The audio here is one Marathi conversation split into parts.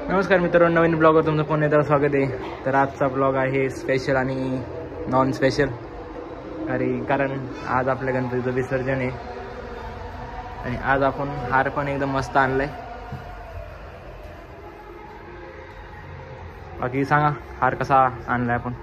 नमस्कार मित्रांनो, नवीन ब्लॉगवर तुमचं पुन्हा एकदा स्वागत आहे। तर आजचा ब्लॉग आहे स्पेशल आणि नॉन स्पेशल, कारण आज आपल्या गणपतीचं विसर्जन आहे आणि आज आपण हार पण एकदम मस्त आणलाय। बाकी सांगा, हार कसा आणलाय आपण?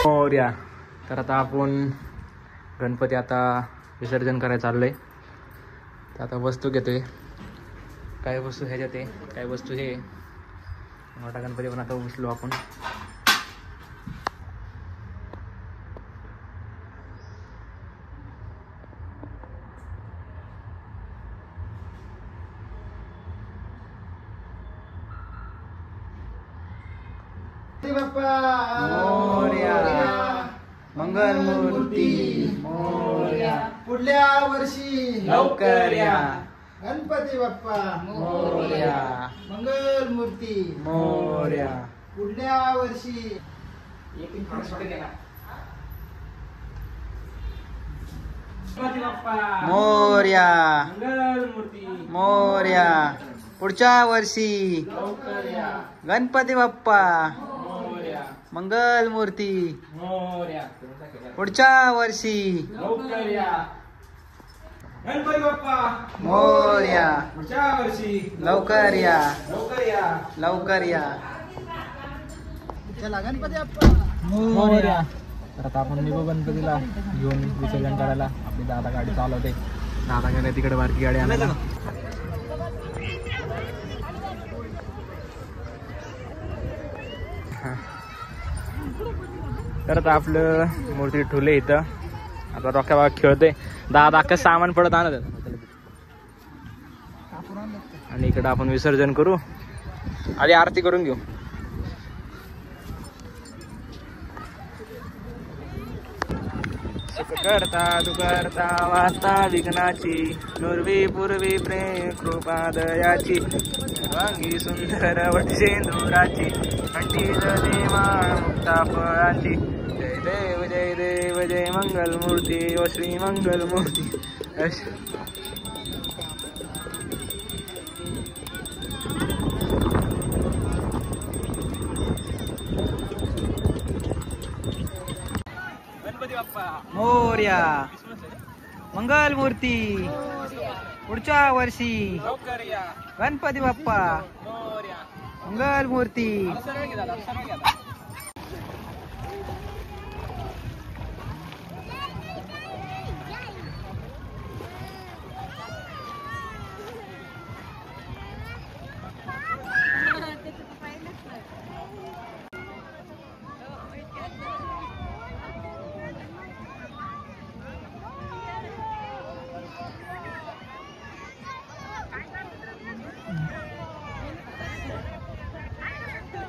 मोरया। तर आता आपण गणपती आता विसर्जन करायला चाललोय। तर आता वस्तू घेतोय, काय वस्तू ह्याच्यात आहे, काय वस्तू हे मोठा गणपती पण आता उचलू आपण। मोरया, मंगल मूर्ती मोरया, पुढल्या वर्षी लवकर या। गणपती बाप्पा मोरया, मंगल मूर्ती मोरया, पुढल्या वर्षी। मोरया, मंगल मूर्ती मोरया, पुढच्या वर्षी लवकर या। गणपती बाप्पा मोरया, मंगल मूर्ती मोरया, पुढच्या वर्षी लवकर या। गणपती बाप्पा मोरया, पुढच्या वर्षी लवकर या, लवकर या, लवकर या। चला गणपती बाप्पा मोरया। तर आता आपण निघू गणपतीला घेऊन विसर्जन करायला। आपली दादा गाडी चालवते, दादा गेले तिकडे बारकी गाडी आणायला। तर आता आपलं मूर्ती ठुले इथं, आता डोक्या बाग खेळते। दादा अख्खं सामान पडत आणत आणि इकडं आपण विसर्जन करू, आधी आरती करून घेऊ। सुख करता दुखरता वास्ता विघ्नाची, नुर्वी पूर्वी प्रेम कृपा दयाची, सर्वांगी सुंदर वटशेंदुराची, कंठी देवा मुक्ता फळाची। जय देव जय देव जय मंगल मूर्ती ओ श्री मंगल मूर्ती। मोरया, मंगल मूर्ती पुढच्या वर्षी लवकर या। गणपती बाप्पा मंगल मूर्ती।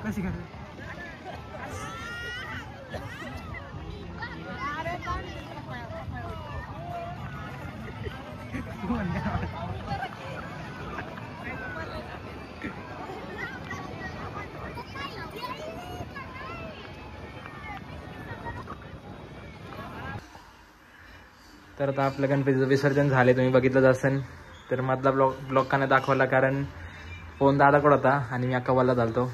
कशी करते तर आता आपलं गणपतीचं विसर्जन झाले, तुम्ही बघितलंच असेल. तर मधला ब्लॉग का नाही दाखवला कारण फोन दादाकडे होता आणि मी अक्काबाला चालतो,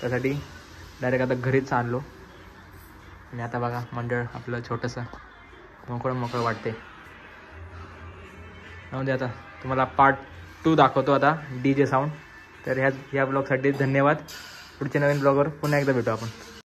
त्यासाठी डायरेक्ट आता घरीच चाललो. आणि आता बघा मंडळ आपलं छोटंसं मोकळं वाटते. म्हणजे आता तुम्हाला पार्ट 2 दाखवतो आता DJ साऊंड. तर ह्या ब्लॉगसाठी धन्यवाद. पुढच्या नवीन ब्लॉगवर पुन्हा एकदा भेटू आपण.